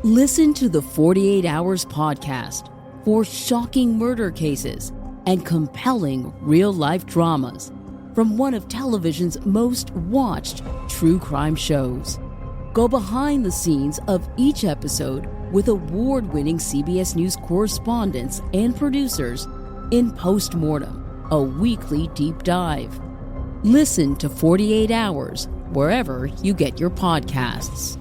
Listen to the 48 Hours podcast for shocking murder cases and compelling real-life dramas from one of television's most watched true crime shows. Go behind the scenes of each episode with award-winning CBS News correspondents and producers in Postmortem, a weekly deep dive. Listen to 48 Hours wherever you get your podcasts.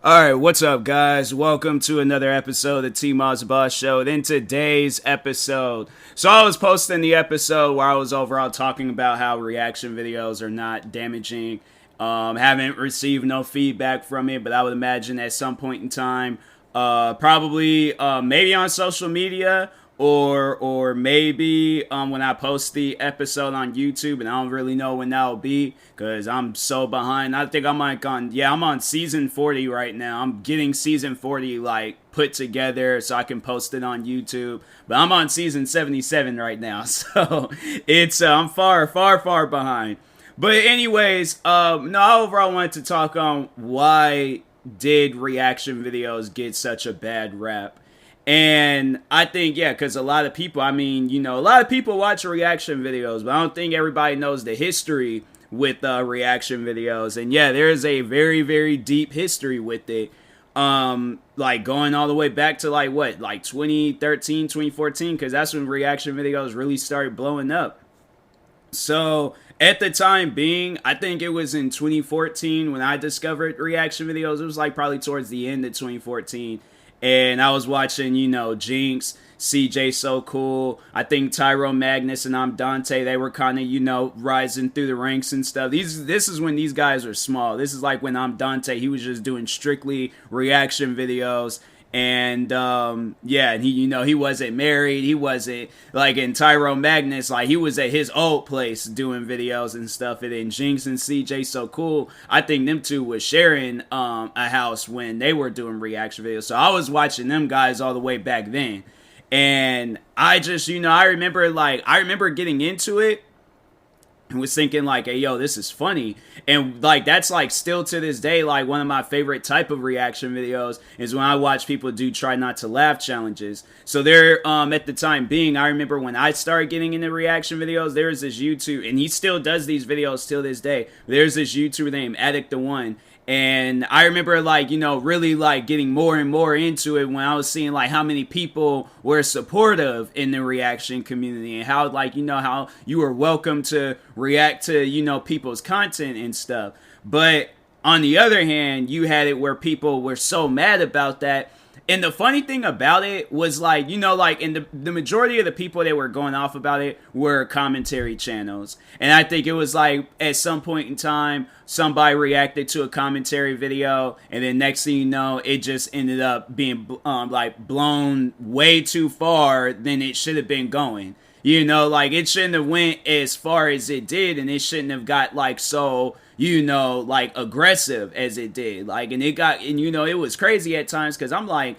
Alright, what's up guys? Welcome to another episode of the TMossBoss show. In today's episode, so I was posting the episode where I was overall talking about how reaction videos are not damaging. Haven't received no feedback from it, but I would imagine at some point in time, probably maybe on social media or maybe when I post the episode on YouTube, and I don't really know when that'll be because I'm so behind. I think I'm like I'm on season 40 right now. I'm getting season 40 like put together so I can post it on YouTube, but I'm on season 77 right now, so it's I'm far behind. But anyways, no, overall I wanted to talk on why did reaction videos get such a bad rap. And I think, because a lot of people, a lot of people watch reaction videos, but I don't think everybody knows the history with reaction videos. And there is a very, very deep history with it. Like going all the way back to like 2013, 2014, because that's when reaction videos really started blowing up. So at the time being, I think it was in 2014 when I discovered reaction videos. It was like probably towards the end of 2014. And I was watching, Jinx, CJ So Cool. I think Tyrone Magnus and I'm Dante, they were kind of, rising through the ranks and stuff. This is when these guys were small. This is like when I'm Dante, he was just doing strictly reaction videos. And, and he, he wasn't married. He wasn't, like, in Tyrone Magnus, like, he was at his old place doing videos and stuff. And then Jinx and CJ So Cool, I think them two was sharing a house when they were doing reaction videos. So I was watching them guys all the way back then. And I just, I remember getting into it and was thinking like, hey, yo, this is funny. And like, that's like still to this day, like one of my favorite type of reaction videos is when I watch people do try not to laugh challenges. So there, at the time being, I remember when I started getting into reaction videos, there was this YouTube, and he still does these videos till this day. There's this YouTuber named Addict the One. And I remember like, really like getting more and more into it when I was seeing like how many people were supportive in the reaction community and how like, how you were welcome to react to, people's content and stuff. But on the other hand, you had it where people were so mad about that. And the funny thing about it was like, and the majority of the people that were going off about it were commentary channels. And I think it was like at some point in time, somebody reacted to a commentary video, and then next thing you know, it just ended up being blown way too far than it should have been going. Like it shouldn't have went as far as it did, and it shouldn't have got like so, like aggressive as it did. Like, and it got, and it was crazy at times because I'm like,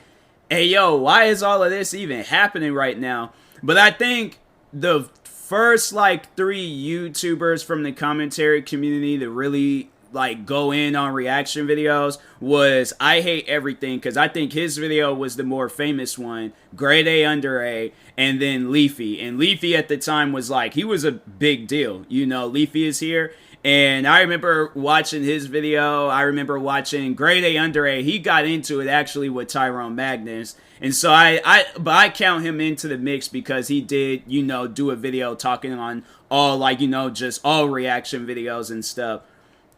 hey, yo, why is all of this even happening right now? But I think the first like 3 YouTubers from the commentary community to really like go in on reaction videos was I Hate Everything, because I think his video was the more famous one, Grade A Under A, and then Leafy. And Leafy at the time was like, he was a big deal. Leafy is here. And I remember watching his video. I remember watching Grade A Under A. He got into it actually with Tyrone Magnus. And so I count him into the mix because he did, do a video talking on all like, just all reaction videos and stuff.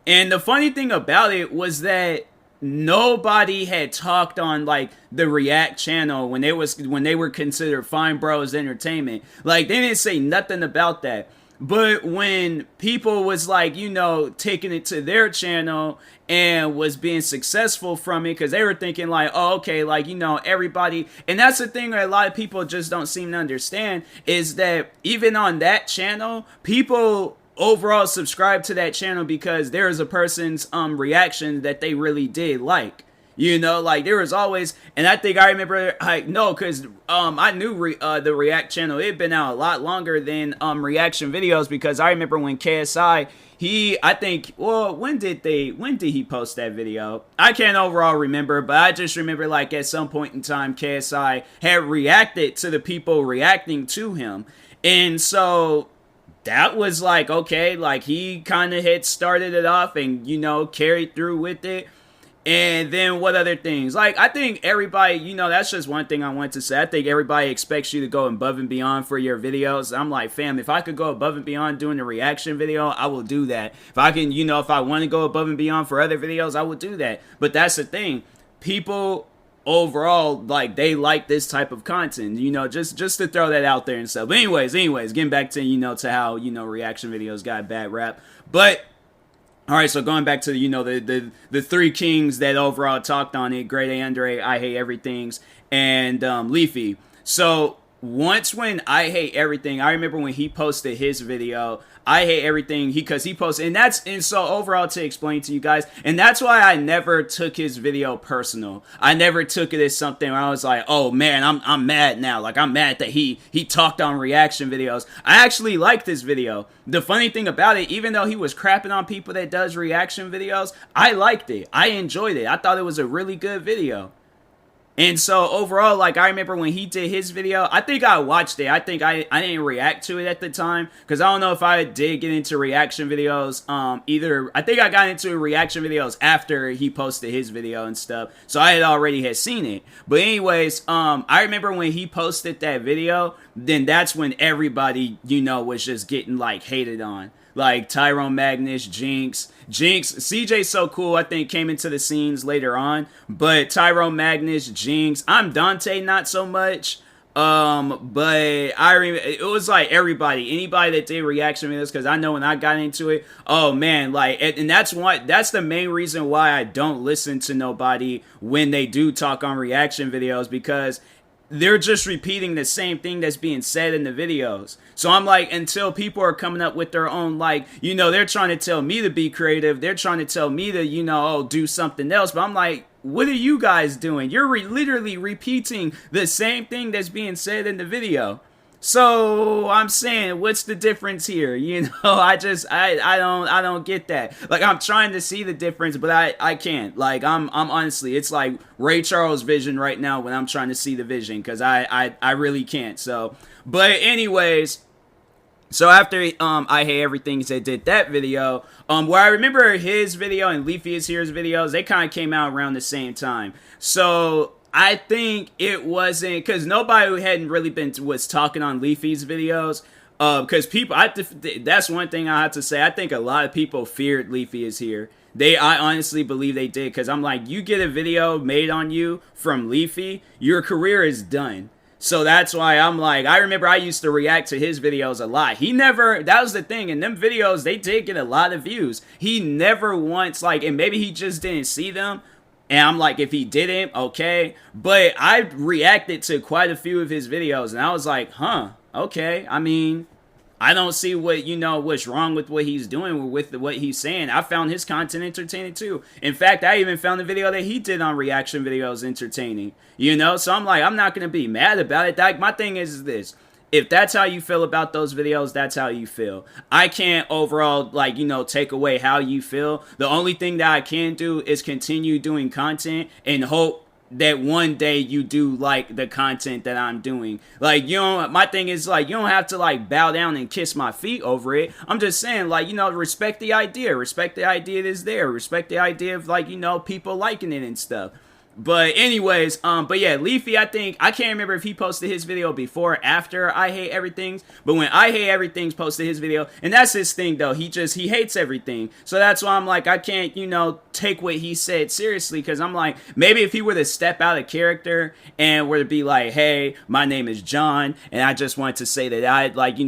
And the funny thing about it was that nobody had talked on like the React channel when they were considered Fine Bros Entertainment. Like they didn't say nothing about that. But when people was like, taking it to their channel and was being successful from it, because they were thinking like, oh, okay, like, everybody. And that's the thing that a lot of people just don't seem to understand is that even on that channel, people overall subscribe to that channel because there is a person's reaction that they really did like. Like there was always, and I think I remember, no, because I knew the React channel. It had been out a lot longer than reaction videos, because I remember when KSI, when did he post that video? I can't overall remember, but I just remember like at some point in time, KSI had reacted to the people reacting to him, and so that was like, okay, like he kind of had started it off and carried through with it. And then what other things? Like, I think everybody, that's just one thing I want to say. I think everybody expects you to go above and beyond for your videos. I'm like, fam, if I could go above and beyond doing a reaction video, I will do that. If I can, if I want to go above and beyond for other videos, I will do that. But that's the thing. People overall, like, they like this type of content, just to throw that out there and stuff. But anyways, getting back to, to how, reaction videos got a bad rap. But all right, so going back to the three kings that overall talked on it: Grade A, Under A, I Hate Everythings, and Leafy. So once when I Hate Everything, I remember when he posted his video, I Hate Everything, because he posted, and so overall, to explain to you guys, and that's why I never took his video personal. I never took it as something where I was like, oh man, I'm mad now. Like, I'm mad that he talked on reaction videos. I actually liked this video. The funny thing about it, even though he was crapping on people that does reaction videos, I liked it. I enjoyed it. I thought it was a really good video. And so overall, like, I remember when he did his video, I think I watched it. I think I didn't react to it at the time, because I don't know if I did get into reaction videos either. I think I got into reaction videos after he posted his video and stuff, so I had seen it. But anyways, I remember when he posted that video, then that's when everybody, was just getting, like, hated on. Like Tyrone Magnus, Jinx, CJ's so cool, I think came into the scenes later on, but Tyrone Magnus, Jinx, I'm Dante not so much, but it was like anybody that did reaction videos, because I know when I got into it, oh man, like, and that's the main reason why I don't listen to nobody when they do talk on reaction videos, because they're just repeating the same thing that's being said in the videos. So I'm like, until people are coming up with their own, like, they're trying to tell me to be creative. They're trying to tell me to, do something else. But I'm like, what are you guys doing? You're literally repeating the same thing that's being said in the video. So I'm saying, what's the difference here? I don't get that. Like, I'm trying to see the difference, but I can't. Like, I'm honestly, it's like Ray Charles vision right now when I'm trying to see the vision, because I really can't. So, but anyways, so after I Hate Everything, they did that video, where I remember his video and Leafy is Here's videos, they kind of came out around the same time. So I think it wasn't, because nobody who hadn't really was talking on Leafy's videos, because people, that's one thing I have to say, I think a lot of people feared Leafy is Here. I honestly believe they did, because I'm like, you get a video made on you from Leafy, your career is done. So that's why I'm like, I remember I used to react to his videos a lot. That was the thing, in them videos, they did get a lot of views. He never once, like, and maybe he just didn't see them, and I'm like, if he didn't, okay. But I reacted to quite a few of his videos, and I was like, huh, okay. I mean, I don't see what's wrong with what he's doing or with what he's saying. I found his content entertaining too. In fact, I even found the video that he did on reaction videos entertaining. So I'm like, I'm not going to be mad about it. Like, my thing is this. If that's how you feel about those videos, that's how you feel. I can't overall, like, take away how you feel. The only thing that I can do is continue doing content and hope that one day you do like the content that I'm doing. Like, my thing is, like, you don't have to, like, bow down and kiss my feet over it. I'm just saying, like, respect the idea. Respect the idea that's there. Respect the idea of, like, people liking it and stuff. But anyways, but yeah, Leafy, I can't remember if he posted his video before or after I Hate Everything, but when I Hate Everything posted his video, and that's his thing though, he hates everything, so that's why I'm like, I can't, take what he said seriously, because I'm like, maybe if he were to step out of character and were to be like, hey, my name is John, and I just want to say that I, like,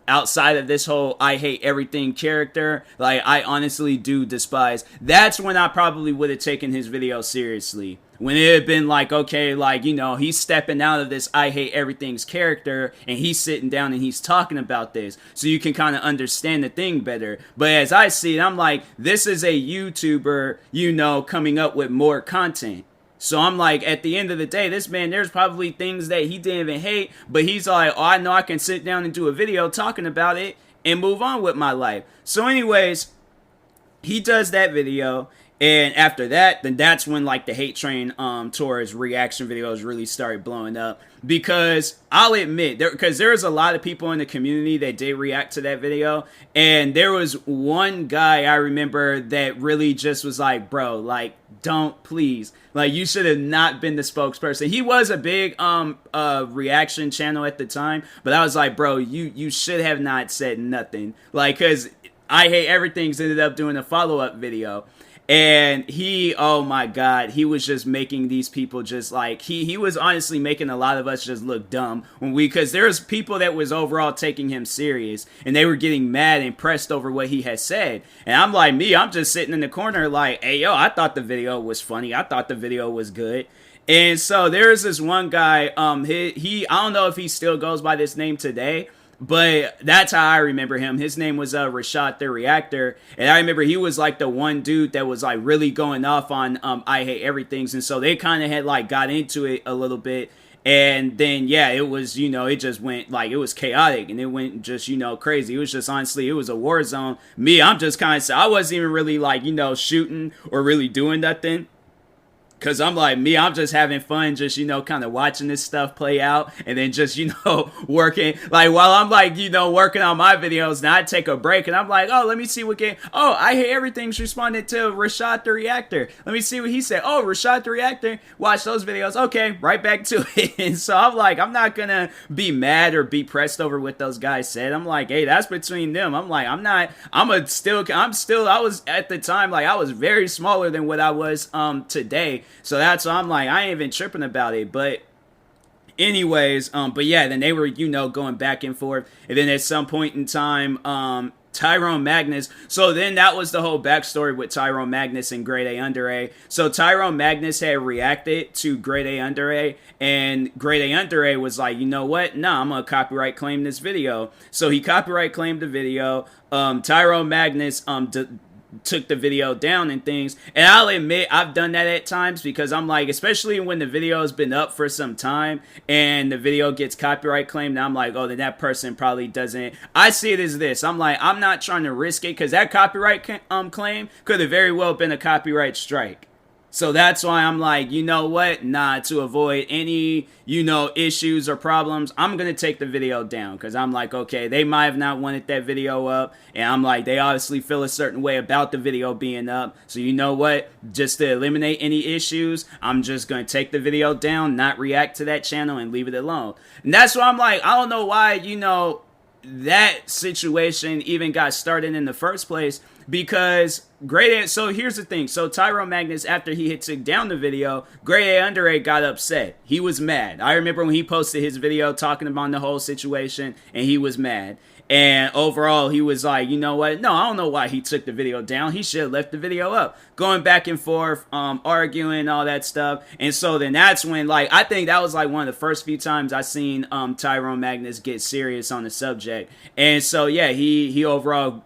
outside of this whole I Hate Everything character, like, I honestly do despise, that's when I probably would have taken his video seriously. When it had been like, okay, like, he's stepping out of this I Hate Everything's character, and he's sitting down and he's talking about this, so you can kind of understand the thing better. But as I see it, I'm like, this is a YouTuber, coming up with more content. So I'm like, at the end of the day, this man, there's probably things that he didn't even hate, but he's like, oh, I know I can sit down and do a video talking about it and move on with my life. So anyways, he does that video, and after that, then that's when like the hate train towards reaction videos really started blowing up. Because I'll admit, because there's a lot of people in the community that did react to that video, and there was one guy I remember that really just was like, bro, like, don't, please, like, you should have not been the spokesperson. He was a big reaction channel at the time, but I was like, bro, you should have not said nothing, like, because I Hate Everything's ended up doing a follow-up video. And he, oh my God, he was just making these people just like, he was honestly making a lot of us just look dumb because there's people that was overall taking him serious, and they were getting mad and pressed over what he had said. And I'm like, I'm just sitting in the corner like, hey, yo, I thought the video was funny. I thought the video was good. And so there's this one guy, he I don't know if he still goes by this name today, but that's how I remember him. His name was Rashad the Reactor. And I remember he was like the one dude that was like really going off on I Hate Everythings. And so they kind of had like got into it a little bit. And then, yeah, it was, it just went like, it was chaotic, and it went just, crazy. It was just, honestly, it was a war zone. I wasn't even really like, shooting or really doing nothing. Because I'm like, I'm just having fun, just, kind of watching this stuff play out, and then just, working. Like, while I'm like, working on my videos, now I take a break, and I'm like, oh, let me see what game. Oh, I Hate Everything's responded to Rashad the Reactor. Let me see what he said. Oh, Rashad the Reactor, watch those videos. Okay, right back to it. And so I'm like, I'm not going to be mad or be pressed over what those guys said. I'm like, hey, that's between them. I'm like, I was at the time, like, I was very smaller than what I was today. So that's why I'm like, I ain't even tripping about it. But anyways, but yeah, then they were, going back and forth. And then at some point in time, Tyrone Magnus. So then that was the whole backstory with Tyrone Magnus and Grade A Under A. So Tyrone Magnus had reacted to Grade A Under A, and Grade A Under A was like, you know what? Nah, I'm going to copyright claim this video. So he copyright claimed the video. Tyrone Magnus took the video down and things. And I'll admit, I've done that at times, because I'm like, especially when the video has been up for some time and the video gets copyright claimed, I'm like, oh, then that person probably doesn't. I see it as this. I'm like, I'm not trying to risk it, because that copyright claim could have very well been a copyright strike. So that's why I'm like, you know what? Nah, to avoid any, issues or problems, I'm going to take the video down. Because I'm like, okay, they might have not wanted that video up. And I'm like, they obviously feel a certain way about the video being up. So you know what? Just to eliminate any issues, I'm just going to take the video down, not react to that channel, and leave it alone. And that's why I'm like, I don't know why, that situation even got started in the first place, because so here's the thing. So Tyrone Magnus, after he had took down the video, Grade A Under A got upset. He was mad. I remember when he posted his video talking about the whole situation, and he was mad. And overall, he was like, you know what? No, I don't know why he took the video down. He should have left the video up. Going back and forth, arguing, all that stuff. And so then that's when, like, I think that was like one of the first few times I seen Tyrone Magnus get serious on the subject. And so, yeah, he overall,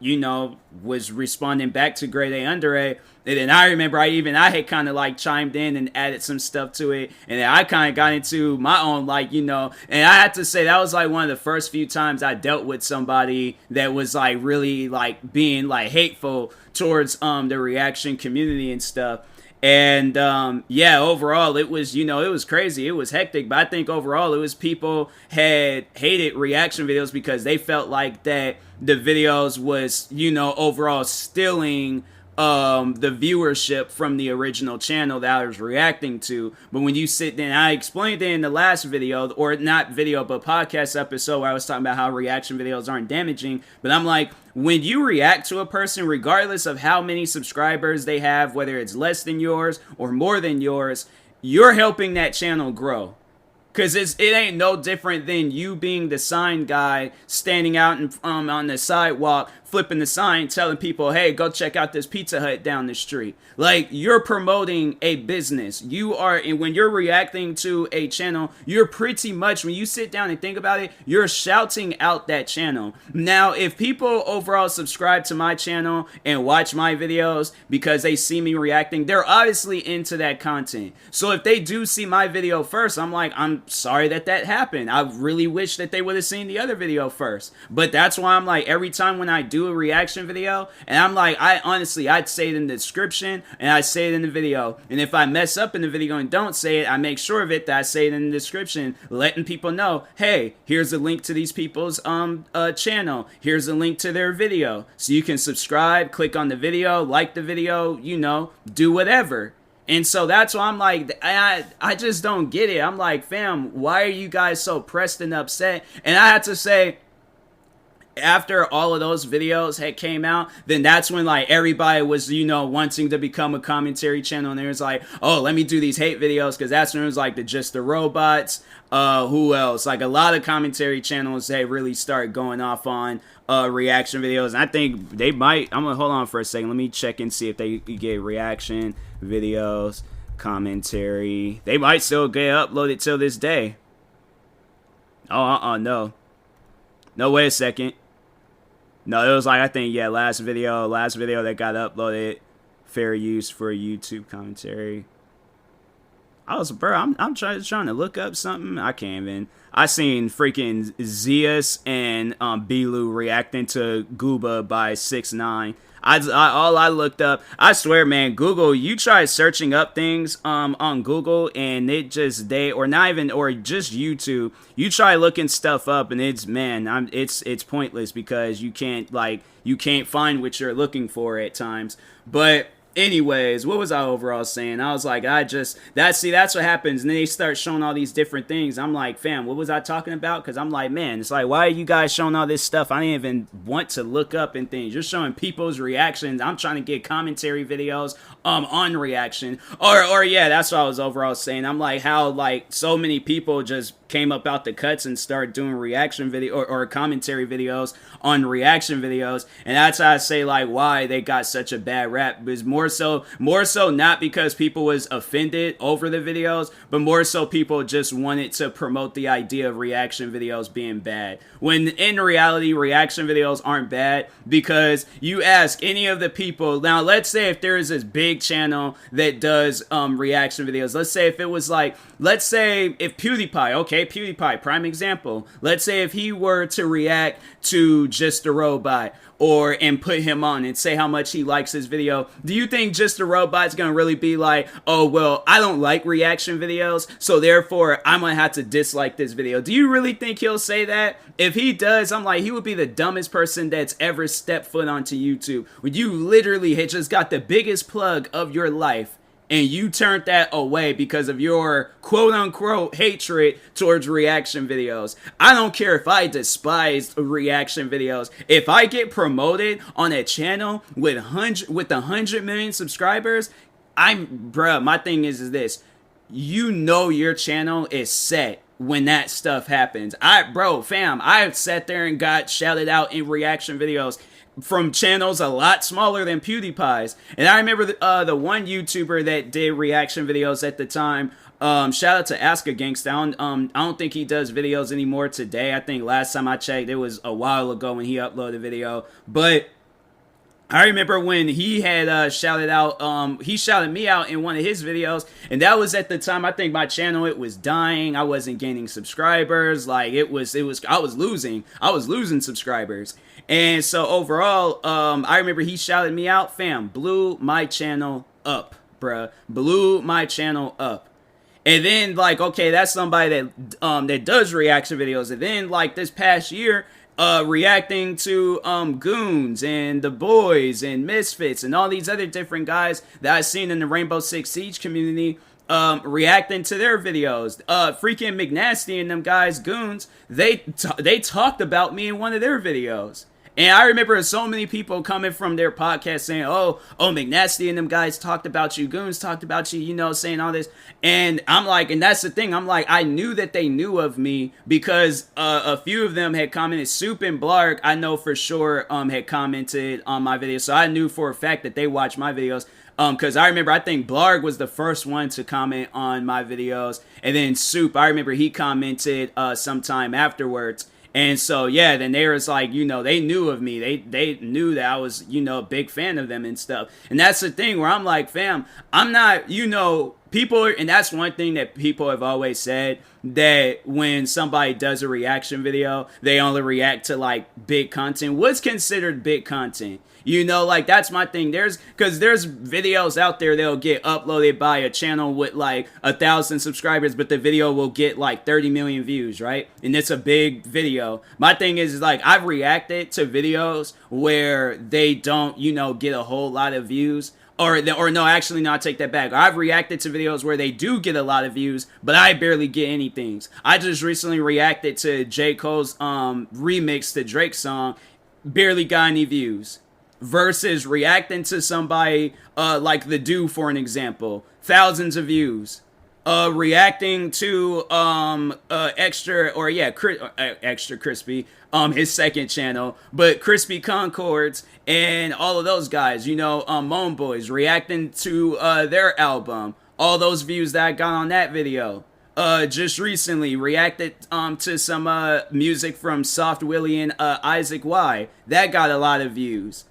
was responding back to Grade A Under A. And then I remember I had kind of like chimed in and added some stuff to it. And then I kind of got into my own, like, and I had to say that was like one of the first few times I dealt with somebody that was like really like being like hateful towards the reaction community and stuff. And yeah, overall it was, it was crazy. It was hectic. But I think overall it was people had hated reaction videos because they felt like that the videos was, overall stealing the viewership from the original channel that I was reacting to. But when you sit there, and I explained it in the last video, or not video, but podcast episode, where I was talking about how reaction videos aren't damaging. But I'm like, when you react to a person, regardless of how many subscribers they have, whether it's less than yours or more than yours, you're helping that channel grow. Because it ain't no different than you being the sign guy standing out on the sidewalk, flipping the sign, telling people, hey, go check out this Pizza Hut down the street. Like, you're promoting a business. You are, and when you're reacting to a channel, you're pretty much, when you sit down and think about it, you're shouting out that channel. Now, if people overall subscribe to my channel and watch my videos because they see me reacting, they're obviously into that content. So if they do see my video first, I'm like, I'm sorry that happened. I really wish that they would have seen the other video first. But that's why I'm like, every time when I do a reaction video, and I'm like, I'd say it in the description and I say it in the video. And if I mess up in the video and don't say it, I make sure of it that I say it in the description, letting people know, hey, here's a link to these people's channel. Here's a link to their video. So you can subscribe, click on the video, like the video, you know, do whatever. And so that's why I'm like, I just don't get it. I'm like, fam, why are you guys so pressed and upset? And I had to say, after all of those videos had came out, then that's when like everybody was, you know, wanting to become a commentary channel, and it was like, oh, let me do these hate videos, because that's when it was like the robots. Who else? Like a lot of commentary channels, they really start going off on reaction videos. And I think they might. I'm gonna hold on for a second. Let me check and see if they get reaction videos, commentary. They might still get uploaded till this day. Oh, no. No, wait a second. No, it was like, I think, yeah, last video that got uploaded, fair use for YouTube commentary. I'm trying to look up something. I can't even. I seen freaking Zeus and Belu reacting to Gooba by 6ix9ine. All I looked up, I swear, man, Google, you try searching up things on Google, and it just or just YouTube, you try looking stuff up, and it's pointless, because you can't find what you're looking for at times. But anyways, what was I overall saying? I was like, that's what happens. And then they start showing all these different things. I'm like, fam, what was I talking about? Because I'm like, man, it's like, why are you guys showing all this stuff I didn't even want to look up and things? You're showing people's reactions. I'm trying to get commentary videos on reaction. Or yeah, that's what I was overall saying. I'm like, how like so many people just came up out the cuts and started doing reaction video or commentary videos on reaction videos. And that's how I say like why they got such a bad rap. It was more so not because people was offended over the videos, but more so people just wanted to promote the idea of reaction videos being bad, when in reality reaction videos aren't bad. Because you ask any of the people, now let's say if there is this big channel that does reaction videos, let's say if PewDiePie, prime example, let's say if he were to react to Just a Robot and put him on and say how much he likes his video, do you think Just a Robot's gonna really be like, oh, well, I don't like reaction videos, so therefore I'm gonna have to dislike this video? Do you really think he'll say that? If he does, I'm like, he would be the dumbest person that's ever stepped foot onto YouTube, when you literally had just got the biggest plug of your life, and you turned that away because of your quote-unquote hatred towards reaction videos. I don't care if I despise reaction videos. If I get promoted on a channel with 100 million subscribers, my thing is this. You know your channel is set when that stuff happens. I've sat there and got shouted out in reaction videos from channels a lot smaller than PewDiePie's. And I remember the one YouTuber that did reaction videos at the time. Shout out to Aska Gangsta. I don't think he does videos anymore today. I think last time I checked, it was a while ago when he uploaded a video. But I remember when he had shouted me out in one of his videos, and that was at the time, I think my channel, it was dying. I wasn't gaining subscribers. Like I was losing subscribers. And so overall, I remember he shouted me out, fam, blew my channel up, bruh. Blew my channel up. And then like, okay, that's somebody that does reaction videos. And then like this past year, reacting to Goons and The Boys and Misfits and all these other different guys that I've seen in the Rainbow Six Siege community, reacting to their videos. Freaking McNasty and them guys, Goons, they talked about me in one of their videos. And I remember so many people coming from their podcast saying, oh, McNasty and them guys talked about you, Goons talked about you, you know, saying all this. And I'm like, and that's the thing, I'm like, I knew that they knew of me because a few of them had commented. Soup and Blarg, I know for sure, had commented on my video. So I knew for a fact that they watched my videos. Because I remember, I think Blarg was the first one to comment on my videos. And then Soup, I remember he commented sometime afterwards. And so, yeah, then they was like, you know, they knew of me. They knew that I was, you know, a big fan of them and stuff. And that's the thing where I'm like, fam, I'm not, you know, people, and that's one thing that people have always said, that when somebody does a reaction video, they only react to, like, big content. What's considered big content? You know, like, that's my thing. Because there's videos out there that'll get uploaded by a channel with, like, 1,000 subscribers, but the video will get, like, 30 million views, right? And it's a big video. My thing is like, I've reacted to videos where they don't, you know, get a whole lot of views. Or no, actually, no, I take that back. I've reacted to videos where they do get a lot of views, but I barely get anything. I just recently reacted to J. Cole's remix to Drake's song, barely got any views. Versus reacting to somebody like The Do, for an example, thousands of views. Reacting to Extra Crispy, his second channel, but Crispy Concords and all of those guys, you know, Moan Boys, reacting to their album, all those views that I got on that video. Just recently reacted to some music from Soft Willie and Isaac Y. That got a lot of views.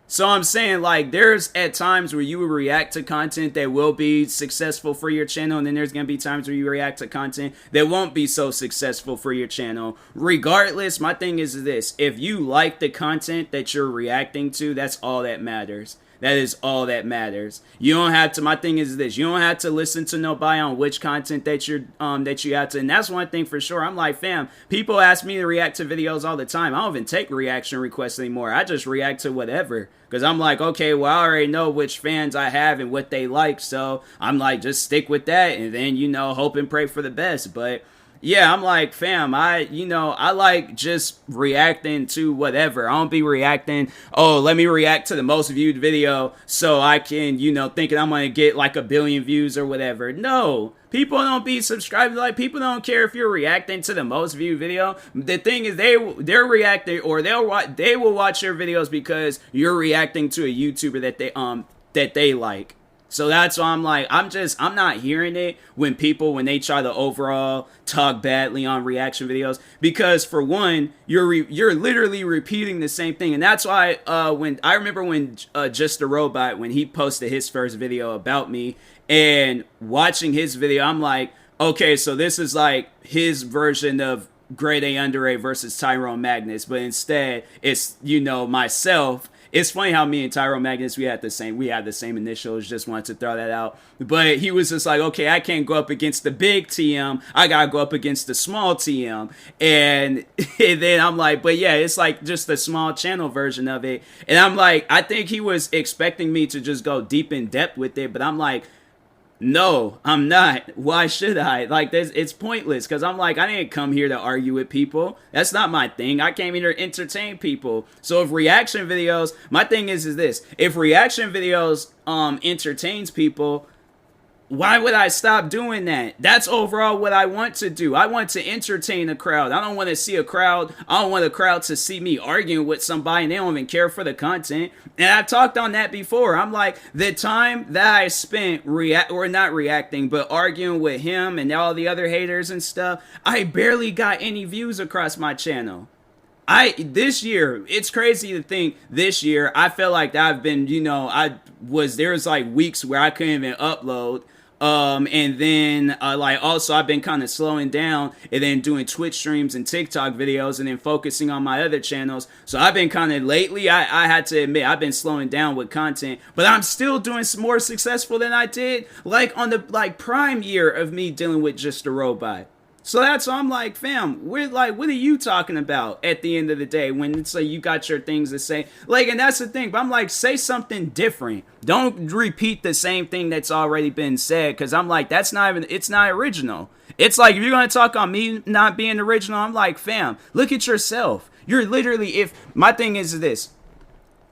So I'm saying, like, there's at times where you will react to content that will be successful for your channel, and then there's going to be times where you react to content that won't be so successful for your channel. Regardless, my thing is this. If you like the content that you're reacting to, that's all that matters. That is all that matters. You don't have to, my thing is this, you don't have to listen to nobody on which content that you have to, and that's one thing for sure. I'm like, fam, people ask me to react to videos all the time. I don't even take reaction requests anymore. I just react to whatever. Because I'm like, okay, well, I already know which fans I have and what they like. So I'm like, just stick with that and then, you know, hope and pray for the best. But yeah, I'm like, fam, I like just reacting to whatever. I don't be reacting, oh, let me react to the most viewed video so I can, you know, thinking I'm going to get like 1 billion views or whatever. No, people don't be subscribed. Like, people don't care if you're reacting to the most viewed video. The thing is, they're reacting, or they will watch your videos because you're reacting to a YouTuber that they like. So that's why I'm like, I'm not hearing it when they try to overall talk badly on reaction videos, because for one, you're literally repeating the same thing. And that's why when I remember when Just a Robot, when he posted his first video about me, and watching his video, I'm like, okay, so this is like his version of Grade A Under A versus Tyrone Magnus, but instead it's, you know, myself. It's funny how me and Tyrone Magnus, we had the same initials, just wanted to throw that out. But he was just like, okay, I can't go up against the big TM. I got to go up against the small TM. And then I'm like, but yeah, it's like just the small channel version of it. And I'm like, I think he was expecting me to just go deep in depth with it. But I'm like, no, I'm not. Why should I? Like, it's pointless, because I'm like, I didn't come here to argue with people. That's not my thing. I came here to entertain people. So if reaction videos, my thing is this. If reaction videos entertains people, why would I stop doing that? That's overall what I want to do. I want to entertain a crowd. I don't want to see a crowd. I don't want a crowd to see me arguing with somebody and they don't even care for the content. And I've talked on that before. I'm like, the time that I spent not reacting, but arguing with him and all the other haters and stuff, I barely got any views across my channel. This year, it's crazy to think this year, I felt like I've been, you know, there was like weeks where I couldn't even upload. And then, like, also I've been kind of slowing down and then doing Twitch streams and TikTok videos and then focusing on my other channels. So I've been kind of lately, I had to admit, I've been slowing down with content, but I'm still doing more successful than I did, like, on the, like, prime year of me dealing with Just a Robot. So that's why I'm like, fam, what are you talking about at the end of the day when it's like you got your things to say? Like, and that's the thing, but I'm like, say something different. Don't repeat the same thing that's already been said, because I'm like, it's not original. It's like, if you're going to talk on me not being original, I'm like, fam, look at yourself. You're literally, if my thing is this,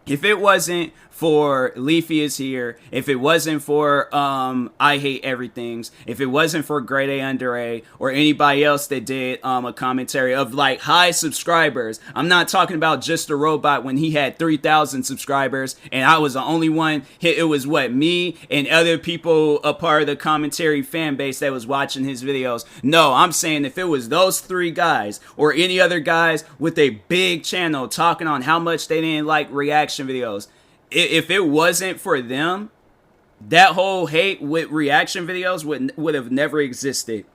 if it wasn't for Leafy is Here, if it wasn't for I Hate Everything's, if it wasn't for Grade A Under A, or anybody else that did a commentary of like high subscribers, I'm not talking about Just a Robot when he had 3,000 subscribers and I was the only one. It was me and other people, a part of the commentary fan base that was watching his videos. No, I'm saying if it was those 3 guys or any other guys with a big channel talking on how much they didn't like reaction videos, if it wasn't for them, that whole hate with reaction videos would have never existed.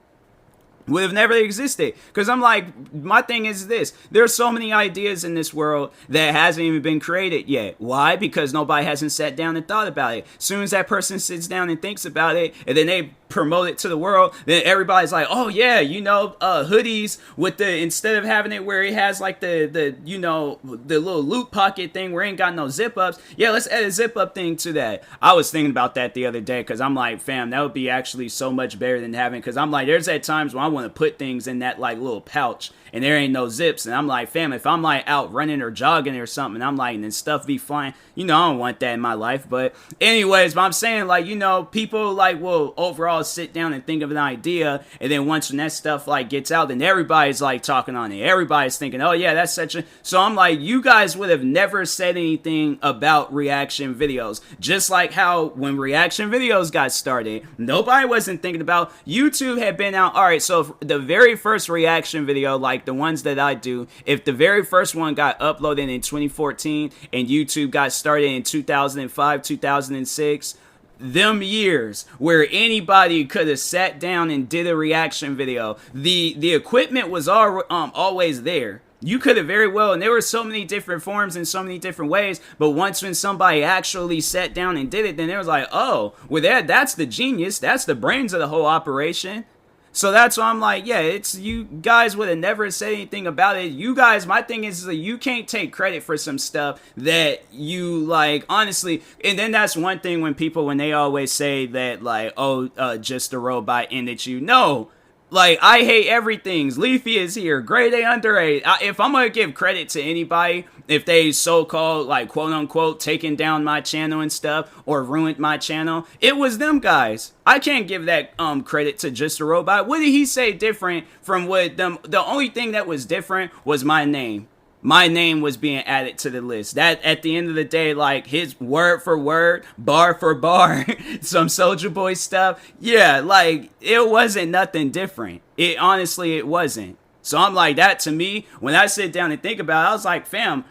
Would have never existed. Because I'm like, my thing is this. There's so many ideas in this world that hasn't even been created yet. Why? Because nobody hasn't sat down and thought about it. As soon as that person sits down and thinks about it, and then they promote it to the world, then everybody's like, oh yeah, hoodies with the, instead of having it where it has like the little loot pocket thing where it ain't got no zip ups, yeah, let's add a zip up thing to that. I was thinking about that the other day, because I'm like, fam, that would be actually so much better than having, because I'm like, there's at times when I want to put things in that like little pouch and there ain't no zips, and I'm like, fam, if I'm like out running or jogging or something, I'm like, and then stuff be flying, I don't want that in my life. But anyways, but I'm saying, like, people like will overall sit down and think of an idea, and then once when that stuff like gets out, then everybody's like talking on it, everybody's thinking, oh yeah, that's such a, so I'm like, you guys would have never said anything about reaction videos, just like how when reaction videos got started, nobody wasn't thinking about, YouTube had been out, alright, so if the very first reaction video, like the ones that I do, if the very first one got uploaded in 2014 and YouTube got started in 2005, 2006, them years where anybody could have sat down and did a reaction video, the equipment was always there. You could have very well, and there were so many different forms and so many different ways, but once when somebody actually sat down and did it, then it was like, oh, well, that's the genius, that's the brains of the whole operation. So that's why I'm like, yeah, it's, you guys would have never said anything about it. You guys, my thing is that you can't take credit for some stuff that you like, honestly. And then that's one thing when they always say that like, oh, Just a Robot ended you. No. Like, I Hate Everything's, Leafy is Here, Grade A Under A. If I'm gonna give credit to anybody, if they so-called, like, quote-unquote, taken down my channel and stuff, or ruined my channel, it was them guys. I can't give that credit to Just a Robot. What did he say different from what them? The only thing that was different was my name. My name was being added to the list. That, at the end of the day, like, his word for word, bar for bar, some Soulja Boy stuff, yeah, like, it wasn't nothing different. Honestly, it wasn't. So I'm like, that to me, when I sit down and think about it, I was like, fam,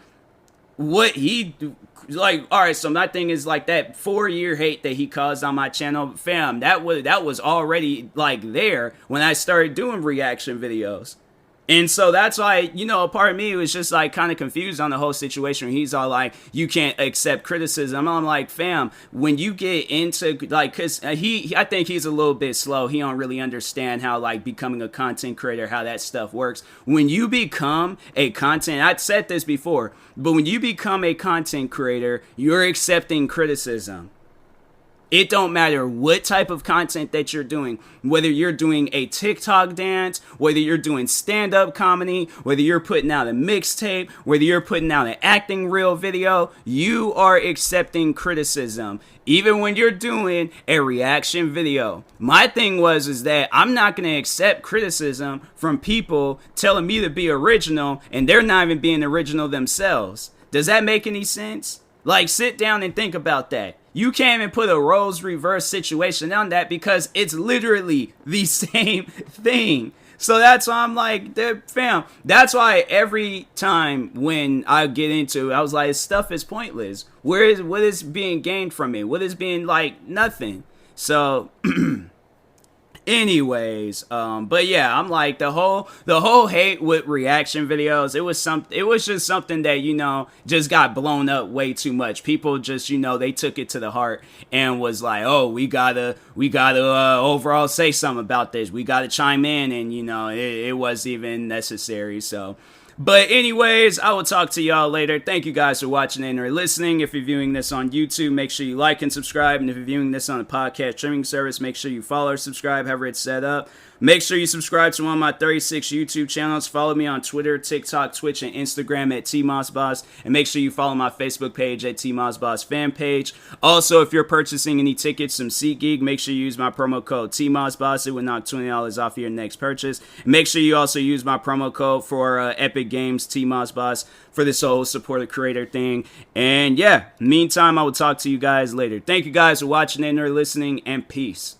what he, like, alright, so my thing is, like, that 4-year hate that he caused on my channel, fam, that was already, like, there when I started doing reaction videos. And so that's why, a part of me was just like kind of confused on the whole situation. He's all like, you can't accept criticism. I'm like, fam, when you get into like, cause I think he's a little bit slow. He don't really understand how like becoming a content creator, how that stuff works. When you become a content, I've said this before, but when you become a content creator, you're accepting criticism. It don't matter what type of content that you're doing, whether you're doing a TikTok dance, whether you're doing stand-up comedy, whether you're putting out a mixtape, whether you're putting out an acting reel video, you are accepting criticism. Even when you're doing a reaction video. My thing is that I'm not going to accept criticism from people telling me to be original and they're not even being original themselves. Does that make any sense? Like, sit down and think about that. You can't even put a roles reverse situation on that because it's literally the same thing. So that's why I'm like, fam, that's why every time when I get into it, I was like, stuff is pointless. What is being gained from it? What is being like nothing? So anyways, but yeah, I'm like the whole hate with reaction videos, it was just something that, just got blown up way too much. People just, they took it to the heart and was like, oh, we gotta overall say something about this. We gotta chime in, and it wasn't even necessary. So But anyways, I will talk to y'all later. Thank you guys for watching and or listening. If you're viewing this on YouTube, make sure you like and subscribe. And if you're viewing this on a podcast streaming service, make sure you follow or subscribe, however it's set up. Make sure you subscribe to one of my 36 YouTube channels. Follow me on Twitter, TikTok, Twitch, and Instagram at TMossBoss. And make sure you follow my Facebook page at TMossBoss fan page. Also, if you're purchasing any tickets from SeatGeek, make sure you use my promo code TMossBoss. It will knock $20 off your next purchase. And make sure you also use my promo code for Epic Games TMossBoss for this whole support the creator thing. And yeah, meantime, I will talk to you guys later. Thank you guys for watching and or listening, and peace.